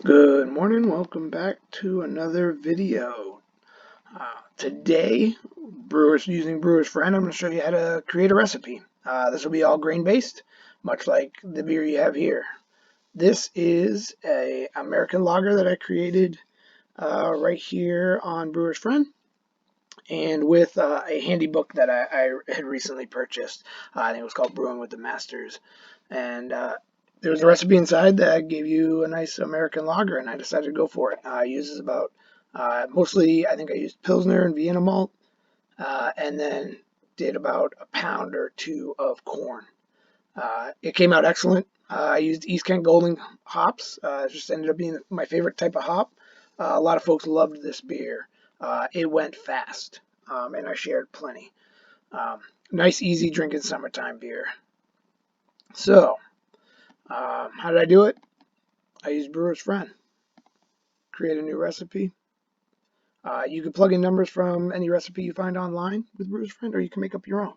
Good morning, welcome back to another video. Today, using Brewer'sFriend, I'm going to show you how to create a recipe. This will be all grain based, much like the beer you have here. This is a American lager that I created right here on Brewer'sFriend, and with a handy book that I had recently purchased. I think it was called Brewing with the Masters, and there was a recipe inside that gave you a nice American lager, and I decided to go for it. I uses about mostly, I think I used Pilsner and Vienna malt, and then did about a pound or two of corn. It came out excellent. I used East Kent Golden hops. It just ended up being my favorite type of hop. A lot of folks loved this beer. It went fast, and I shared plenty. Nice, easy drinking summertime beer. So, how did I do it? I used Brewer'sFriend. Create a new recipe. You can plug in numbers from any recipe you find online with Brewer'sFriend, or you can make up your own.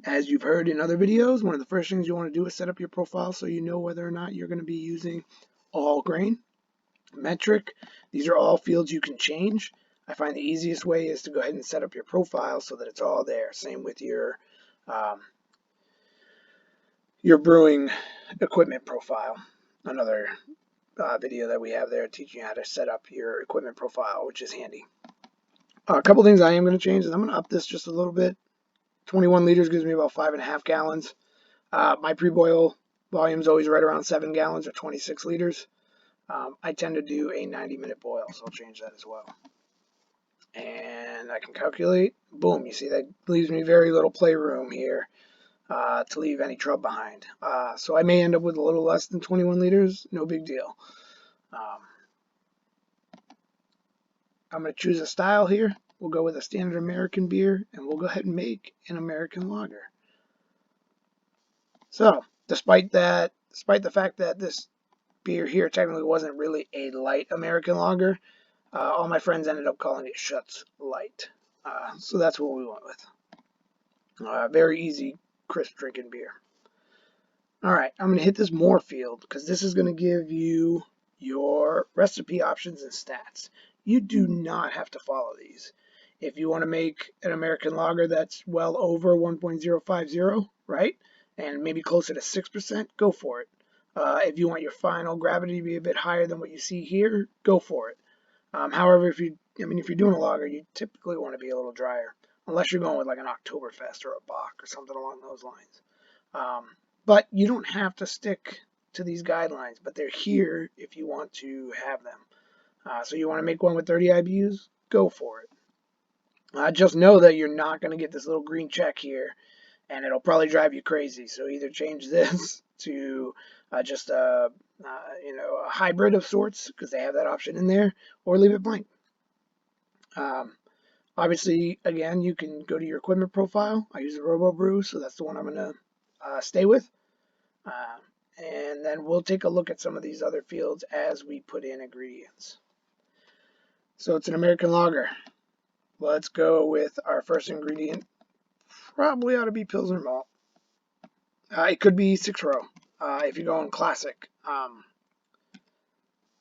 As you've heard in other videos, one of the first things you want to do is set up your profile so you know whether or not you're going to be using all grain, metric. These are all fields you can change. I find the easiest way is to go ahead and set up your profile so that it's all there. Same with your brewing equipment profile. Another video that we have there teaching you how to set up your equipment profile, which is handy. A couple things I am going to change is I'm going to up this just a little bit. 21 liters gives me about 5.5 gallons. My pre-boil volume is always right around 7 gallons or 26 liters. I tend to do a 90-minute boil, so I'll change that as well. And I can calculate. Boom, you see that leaves me very little playroom here to leave any trouble behind. So I may end up with a little less than 21 liters. No big deal. I'm going to choose a style here. We'll go with a standard American beer, and we'll go ahead and make an American lager. So, despite the fact that this beer here technically wasn't really a light American lager, all my friends ended up calling it Schutz Light. So that's what we went with. Very easy, crisp drinking beer. All right, I'm going to hit this more field because this is going to give you your recipe options and stats. You do not have to follow these. If you want to make an American lager that's well over 1.050, right, and maybe closer to 6%, go for it. If you want your final gravity to be a bit higher than what you see here, go for it. However, if you're doing a lager, you typically want to be a little drier, unless you're going with like an Oktoberfest or a Bock or something along those lines. But you don't have to stick to these guidelines, but they're here if you want to have them. So you want to make one with 30 IBUs? Go for it. Just know that you're not going to get this little green check here, and it'll probably drive you crazy. So either change this to just a hybrid of sorts, because they have that option in there, or leave it blank. Obviously, again, you can go to your equipment profile. I use a RoboBrew, so that's the one I'm going to stay with. And then we'll take a look at some of these other fields as we put in ingredients. So it's an American lager. Let's go with our first ingredient. Probably ought to be Pilsner malt. It could be 6-row if you're going classic.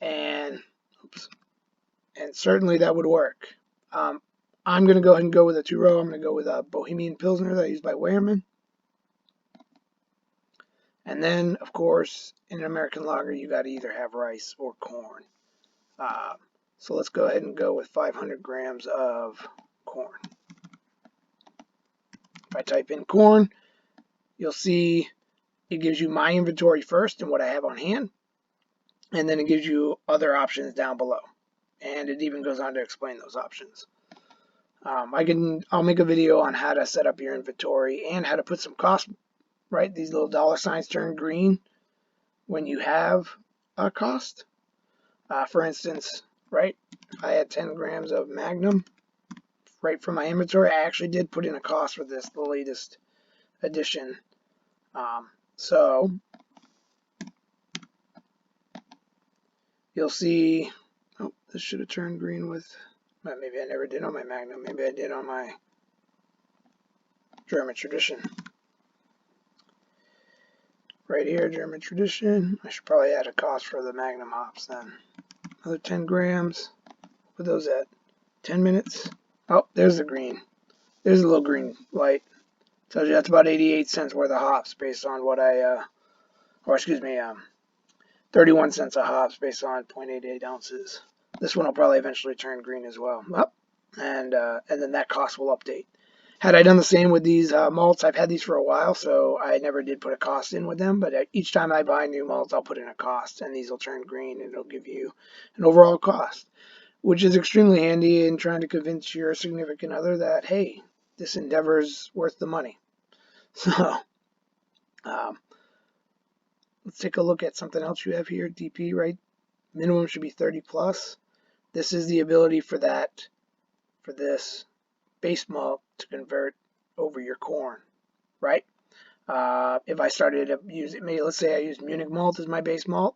And certainly that would work. I'm going to go ahead and go with a 2-row. I'm going to go with a Bohemian Pilsner that I use by Weyermann. And then, of course, in an American lager, you got to either have rice or corn. So let's go ahead and go with 500 grams of corn. If I type in corn, you'll see it gives you my inventory first and what I have on hand. And then it gives you other options down below. And it even goes on to explain those options. I'll make a video on how to set up your inventory and how to put some cost, right? These little dollar signs turn green when you have a cost. For instance, right, I had 10 grams of Magnum right from my inventory. I actually did put in a cost for this, the latest edition. So you'll see, oh, this should have turned green with, maybe I never did on my Magnum. Maybe I did on my German Tradition. right here, German Tradition. I should probably add a cost for the Magnum hops then. Another 10 grams. Put those at 10 minutes. Oh, there's the green. There's a little green light. Tells you that's about 88 cents worth of hops based on what or excuse me, 31 cents of hops based on 0.88 ounces. This one will probably eventually turn green as well. Oh, and then that cost will update. Had I done the same with these malts, I've had these for a while, so I never did put a cost in with them, but each time I buy new malts, I'll put in a cost, and these will turn green, and it'll give you an overall cost, which is extremely handy in trying to convince your significant other that, hey, this endeavor is worth the money. So, let's take a look at something else you have here, DP, right? Minimum should be 30 plus. This is the ability for this base malt to convert over your corn, right? If I started to use it, maybe let's say I use Munich malt as my base malt,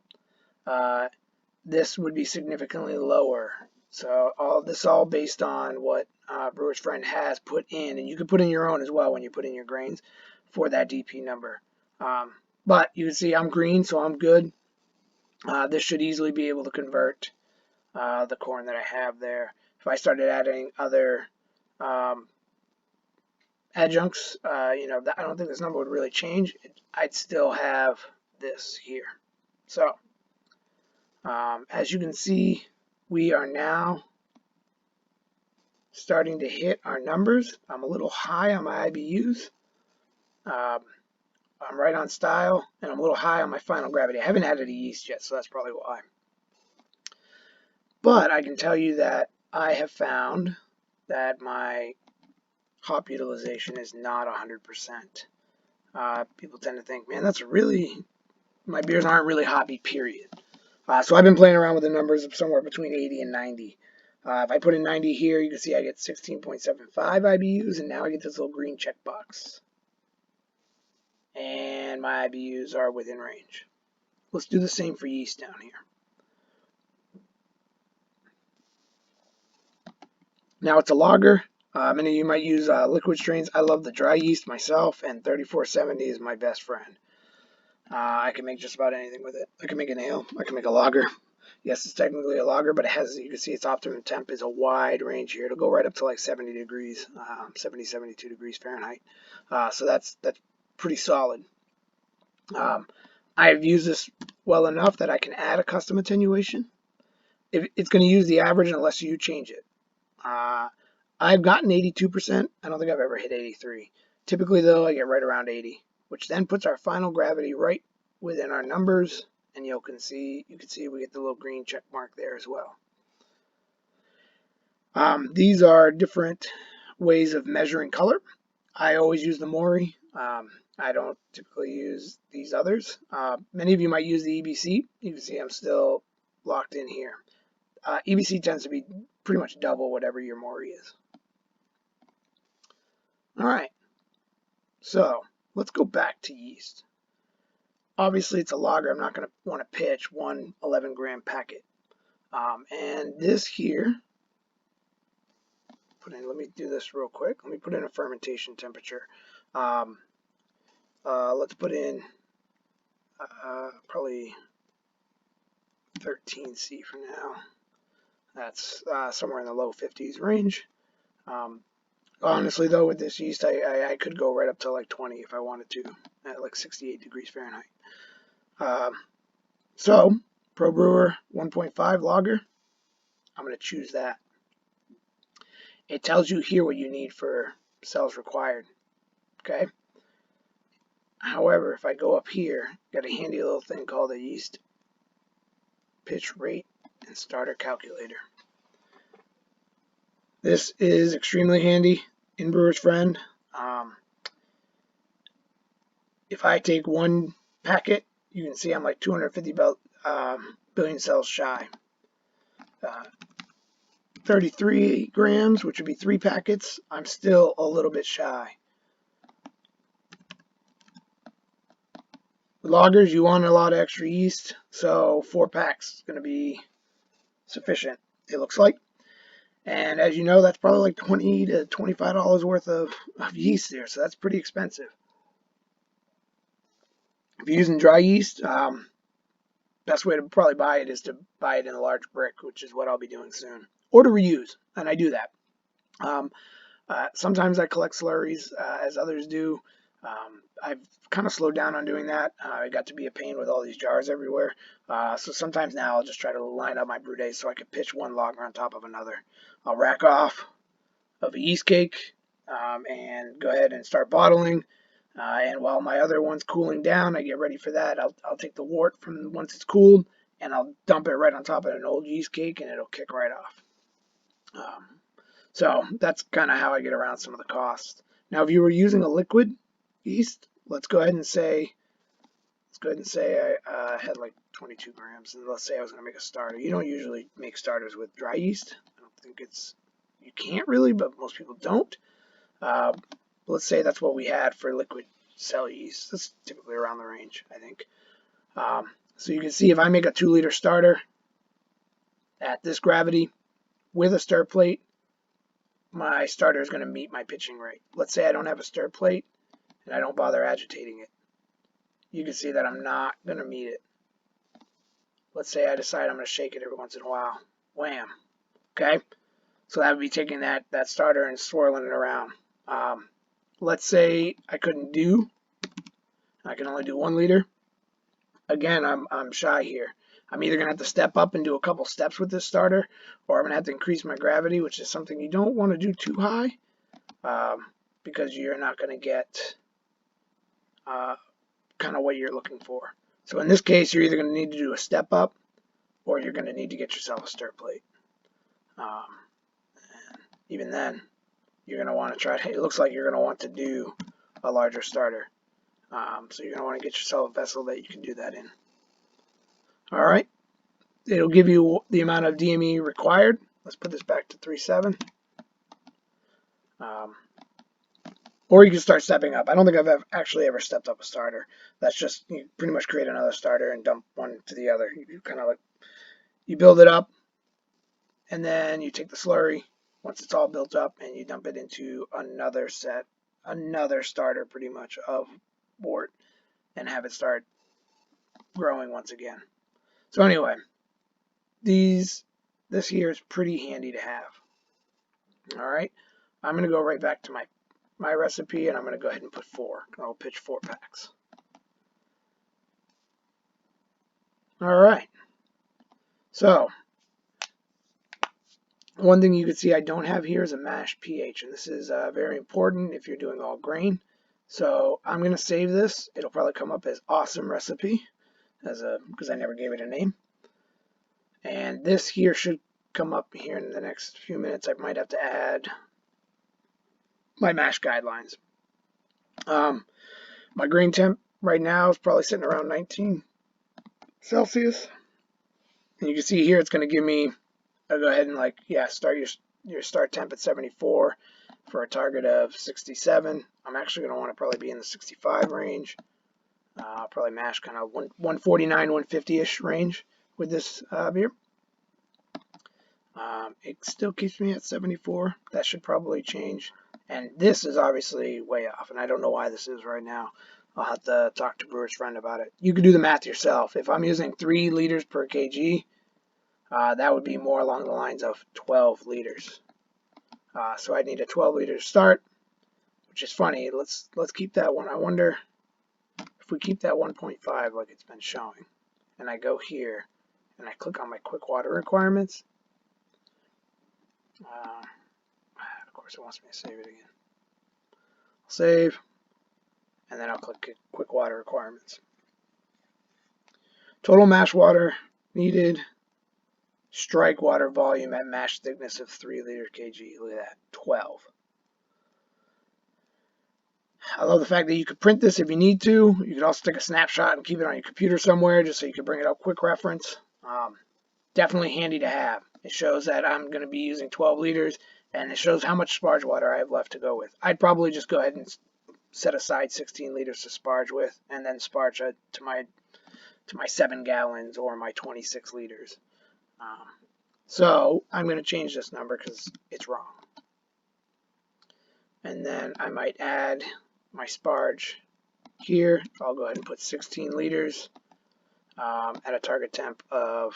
this would be significantly lower. So all based on what Brewer's Friend has put in, and you can put in your own as well when you put in your grains for that DP number. But you can see I'm green, so I'm good. This should easily be able to convert the corn that I have there. If I started adding other adjuncts, I don't think this number would really change. I'd still have this here. So, as you can see, we are now starting to hit our numbers. I'm a little high on my IBUs. I'm right on Styl, and I'm a little high on my final gravity. I haven't added a yeast yet, so that's probably why. But I can tell you that I have found that my hop utilization is not 100%. People tend to think, man, my beers aren't really hoppy, period. So I've been playing around with the numbers of somewhere between 80 and 90. If I put in 90 here, you can see I get 16.75 IBUs, and now I get this little green checkbox. And my IBUs are within range. Let's do the same for yeast down here. Now it's a lager. Many of you might use liquid strains. I love the dry yeast myself, and 3470 is my best friend. I can make just about anything with it. I can make an ale. I can make a lager. Yes, it's technically a lager, but it has, you can see its optimum temp is a wide range here. It'll go right up to like 70 degrees, 70, 72 degrees Fahrenheit. So that's pretty solid. I've used this well enough that I can add a custom attenuation. It's going to use the average unless you change it. I've gotten 82%. I don't think I've ever hit 83. Typically, though, I get right around 80, which then puts our final gravity right within our numbers, and you can see we get the little green check mark there as well. These are different ways of measuring color. I always use the Mori. I don't typically use these others. Many of you might use the EBC. You can see I'm still locked in here. EBC tends to be pretty much double whatever your Mori is. All right, so let's go back to yeast. Obviously, it's a lager. I'm not going to want to pitch one 11-gram packet. And this here, let me do this real quick. Let me put in a fermentation temperature. Let's put in probably 13C for now. That's somewhere in the low 50s range. Honestly, though, with this yeast, I could go right up to like 20 if I wanted to, at like 68 degrees Fahrenheit. So, Pro Brewer 1.5 lager, I'm going to choose that. It tells you here what you need for cells required, okay? However, if I go up here, got a handy little thing called a yeast pitch rate and starter calculator. This is extremely handy in Brewer's Friend. If I take one packet, you can see I'm like 250 billion cells shy. 33 grams, which would be 3 packets, I'm still a little bit shy. With lagers, you want a lot of extra yeast, so 4 packs is going to be sufficient, it looks like. And as you know, that's probably like $20 to $25 worth of yeast there, so that's pretty expensive. If you're using dry yeast, best way to probably buy it is to buy it in a large brick, which is what I'll be doing soon, or to reuse, and I do that. Um, Sometimes I collect slurries, as others do. I've kind of slowed down on doing that. It got to be a pain with all these jars everywhere. So sometimes now I'll just try to line up my brew days so I can pitch one lager on top of another. I'll rack off of a yeast cake and go ahead and start bottling. And while my other one's cooling down, I get ready for that. I'll take the wort from once it's cooled and I'll dump it right on top of an old yeast cake and it'll kick right off. Um, so that's kind of how I get around some of the costs. Now, if you were using a liquid yeast, I had like 22 grams, and let's say I was going to make a starter. You don't usually make starters with dry yeast. I don't think you can't really, but most people don't. Uh, let's say that's what we had for liquid cell yeast. That's typically around the range, I think. So you can see if I make a 2-liter starter at this gravity with a stir plate, my starter is going to meet my pitching rate. Let's say I don't have a stir plate and I don't bother agitating it. You can see that I'm not going to meet it. Let's say I decide I'm going to shake it every once in a while. Wham. Okay? So that would be taking that starter and swirling it around. Let's say I can only do 1 liter. Again, I'm shy here. I'm either going to have to step up and do a couple steps with this starter, or I'm going to have to increase my gravity, which is something you don't want to do too high, because you're not going to get kind of what you're looking for. So in this case, you're either going to need to do a step up, or you're going to need to get yourself a stir plate. And even then, you're going to want to try. It looks like you're going to want to do a larger starter. So you're going to want to get yourself a vessel that you can do that in. All right. It'll give you the amount of DME required. Let's put this back to 3.7. Or you can start stepping up. I don't think I've actually ever stepped up a starter. That's just, you pretty much create another starter and dump one to the other. You kind of like, you build it up, and then you take the slurry once it's all built up and you dump it into another starter pretty much of wort, and have it start growing once again. So anyway, this here is pretty handy to have. All right, I'm going to go right back to my recipe, and I'm going to go ahead and put 4. I'll pitch 4 packs. All right. So one thing you can see I don't have here is a mash pH, and this is very important if you're doing all grain. So I'm going to save this. It'll probably come up as awesome recipe because I never gave it a name. And this here should come up here in the next few minutes. I might have to add my mash guidelines. My grain temp right now is probably sitting around 19 Celsius. And you can see here it's going to give me, I'll go ahead and start your start temp at 74 for a target of 67. I'm actually going to want to probably be in the 65 range. I'll probably mash kind of 149, 150-ish range with this beer. It still keeps me at 74. That should probably change. And this is obviously way off, and I don't know why this is right now. I'll have to talk to Brewer'sFriend about it. You can do the math yourself. If I'm using 3 liters per kg, that would be more along the lines of 12 liters. So I need a 12 liter start, which is funny. Let's keep that one. I wonder if we keep that 1.5 like it's been showing, and I go here and I click on my quick water requirements. Of course, it wants me to save it again. I'll save, and then I'll click quick water requirements. Total mash water needed. Strike water volume at mash thickness of 3 liter kg. Look at that, 12. I love the fact that you could print this if you need to. You could also take a snapshot and keep it on your computer somewhere just so you can bring it up quick reference. Definitely handy to have. It shows that I'm going to be using 12 liters, and it shows how much sparge water I have left to go with. I'd probably just go ahead and set aside 16 liters to sparge with, and then sparge to my 7 gallons or my 26 liters. So I'm going to change this number because it's wrong. And then I might add my sparge here. I'll go ahead and put 16 liters at a target temp of,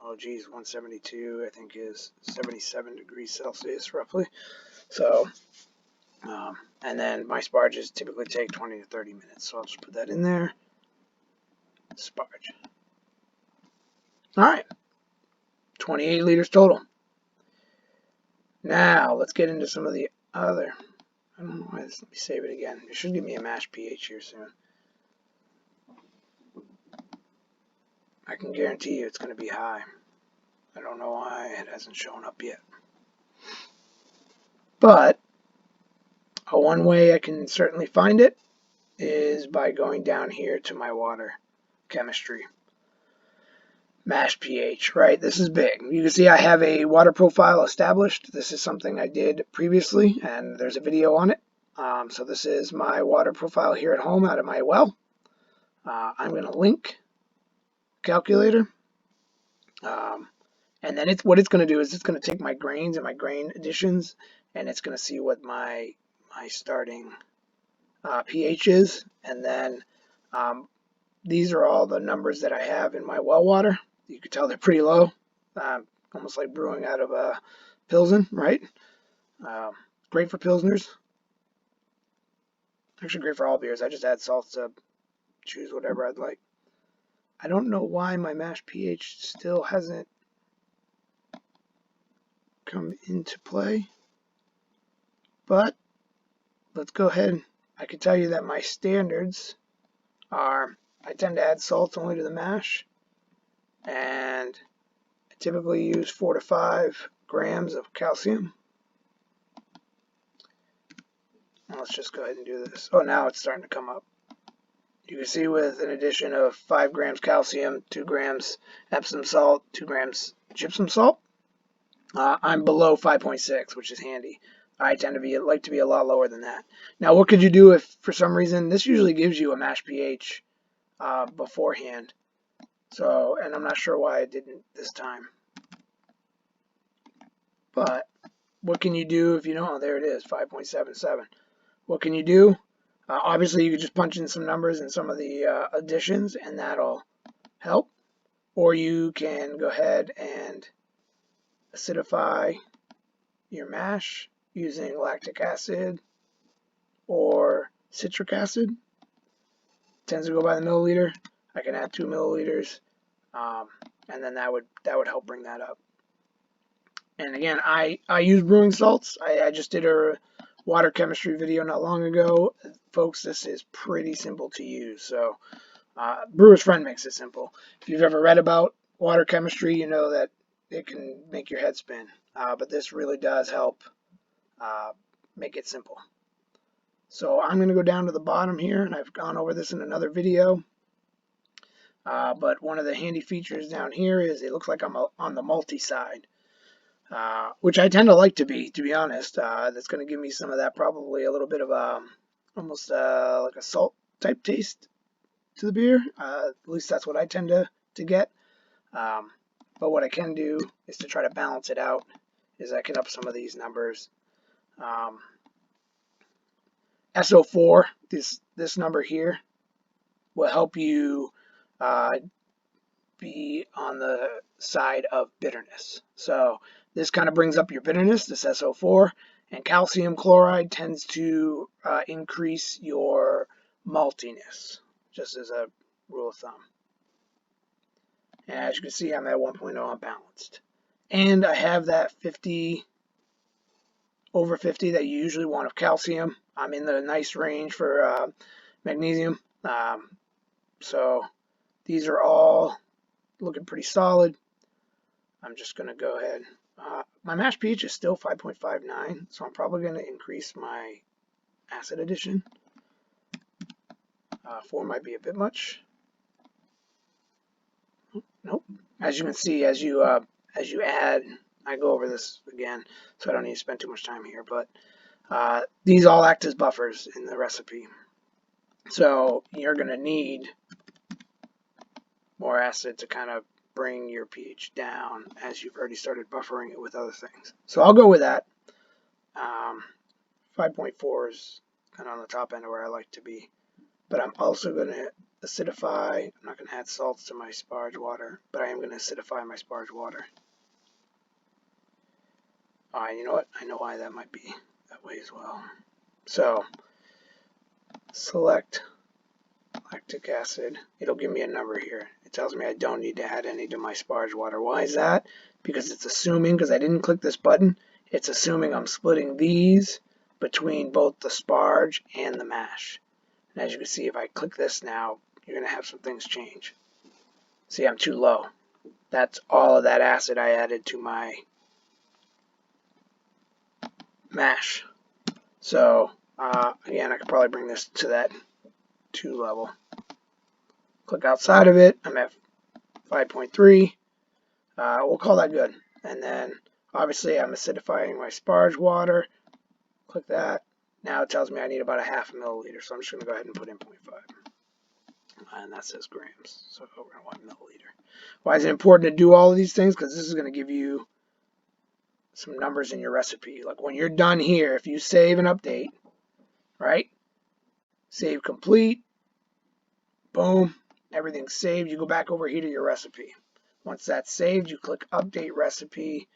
oh geez, 172, I think is 77 degrees Celsius roughly. So, and then my sparges typically take 20 to 30 minutes. So I'll just put that in there. Sparge. All right, 28 liters total. Now let's get into some of the other. I don't know why this. Let me save it again. It should give me a mash pH here soon. I can guarantee you it's going to be high. I don't know why it hasn't shown up yet. But one way I can certainly find it is by going down here to my water chemistry. Mash pH, right? This is big. You can see I have a water profile established. This is something I did previously, and there's a video on it. So this is my water profile here at home out of my well. I'm going to link calculator. And then what it's going to do is it's going to take my grains and my grain additions, and it's going to see what my starting pH is. And then these are all the numbers that I have in my well water. You can tell they're pretty low, almost like brewing out of a Pilsen, right? Great for Pilsners. Actually great for all beers. I just add salt to choose whatever I'd like. I don't know why my mash pH still hasn't come into play, but let's go ahead. I can tell you that my standards are, I tend to add salt only to the mash, and I typically use 4 to 5 grams of calcium. Now let's just go ahead and do this. Oh, now it's starting to come up. You can see with an addition of 5 grams calcium, 2 grams Epsom salt, 2 grams gypsum salt, I'm below 5.6, which is handy. I tend to like to be a lot lower than that. Now, what could you do if, for some reason, this usually gives you a mash pH beforehand. So, and I'm not sure why it didn't this time. But what can you do if you know? Oh, there it is, 5.77. What can you do? Obviously, you could just punch in some numbers in some of the additions, and that'll help. Or you can go ahead and acidify your mash using lactic acid or citric acid. It tends to go by the milliliter. I can add 2 milliliters, and then that would help bring that up. And again, I use brewing salts. I just did a water chemistry video not long ago. Folks, this is pretty simple to use. So Brewer's Friend makes it simple. If you've ever read about water chemistry, you know that it can make your head spin. But this really does help make it simple. So I'm going to go down to the bottom here, and I've gone over this in another video. But one of the handy features down here is it looks like I'm on the multi side, which I tend to like to be honest. That's going to give me some of that, probably a little bit of almost like a salt type taste to the beer. At least that's what I tend to get. But what I can do is to try to balance it out, is I can up some of these numbers. SO4, this number here, will help you be on the side of bitterness. So this kind of brings up your bitterness, this SO4, and calcium chloride tends to increase your maltiness, just as a rule of thumb. And as you can see, I'm at 1.0 unbalanced. And I have that 50, over 50 that you usually want of calcium. I'm in the nice range for magnesium. So these are all looking pretty solid. I'm just going to go ahead. My mash pH is still 5.59, so I'm probably going to increase my acid addition. 4 might be a bit much. Nope. As you can see, as you add, I go over this again, so I don't need to spend too much time here, but these all act as buffers in the recipe. So you're going to need more acid to kind of bring your pH down as you've already started buffering it with other things. So I'll go with that. 5.4 is kind of on the top end of where I like to be. but I'm also going to acidify. I'm not going to add salts to my sparge water, but I am going to acidify my sparge water. You know what? I know why that might be that way as well. So, select lactic acid. It'll give me a number here. It tells me I don't need to add any to my sparge water. Why is that? Because it's assuming, because I didn't click this button, it's assuming I'm splitting these between both the sparge and the mash. And as you can see, if I click this now, you're going to have some things change. See, I'm too low. That's all of that acid I added to my mash. So, again, I could probably bring this to that 2 level. Click outside of it. I'm at 5.3. We'll call that good. And then, obviously, I'm acidifying my sparge water. Click that. Now it tells me I need about a half a milliliter, so I'm just going to go ahead and put in 0.5. And that says grams, so we're going to want milliliter. Why is it important to do all of these things? Because this is going to give you some numbers in your recipe. Like when you're done here, if you save and update, right? Save complete, boom, everything's saved. You go back over here to your recipe. Once that's saved, you click update recipe,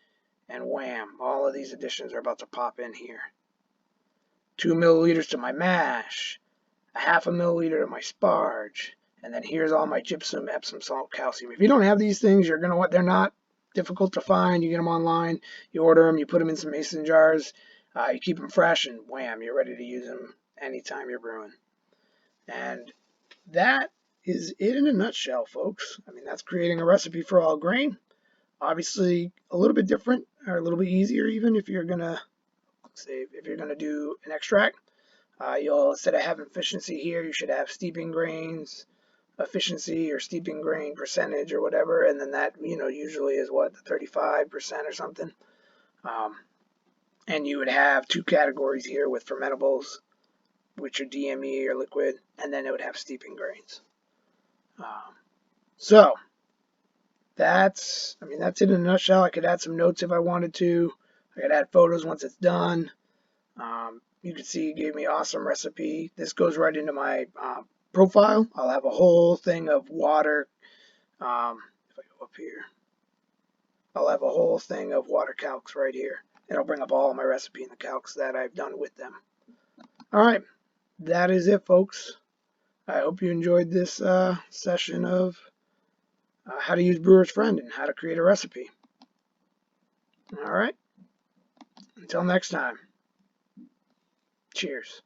and wham, all of these additions are about to pop in here. 2 milliliters to my mash, a half a milliliter to my sparge, and then here's all my gypsum, Epsom salt, calcium. If you don't have these things, you're gonna they're not difficult to find. You get them online, you order them, you put them in some mason jars, you keep them fresh, and wham, you're ready to use them anytime you're brewing. And that is it in a nutshell, folks. I mean, that's creating a recipe for all grain. Obviously, a little bit different, or a little bit easier even if you're gonna do an extract. You'll, instead of having efficiency here, you should have steeping grains efficiency or steeping grain percentage or whatever, and then that, usually is what, the 35% or something. And you would have 2 categories here with fermentables, which are DME or liquid, and then it would have steeping grains. So that's it in a nutshell. I could add some notes if I wanted to. I could add photos once it's done. You can see it gave me an awesome recipe. This goes right into my profile. I'll have a whole thing of water. If I go up here, I'll have a whole thing of water calcs right here. It'll bring up all of my recipe and the calcs that I've done with them. All right, that is it, folks. I hope you enjoyed this session of how to use Brewer's Friend and how to create a recipe. All right, until next time. Cheers.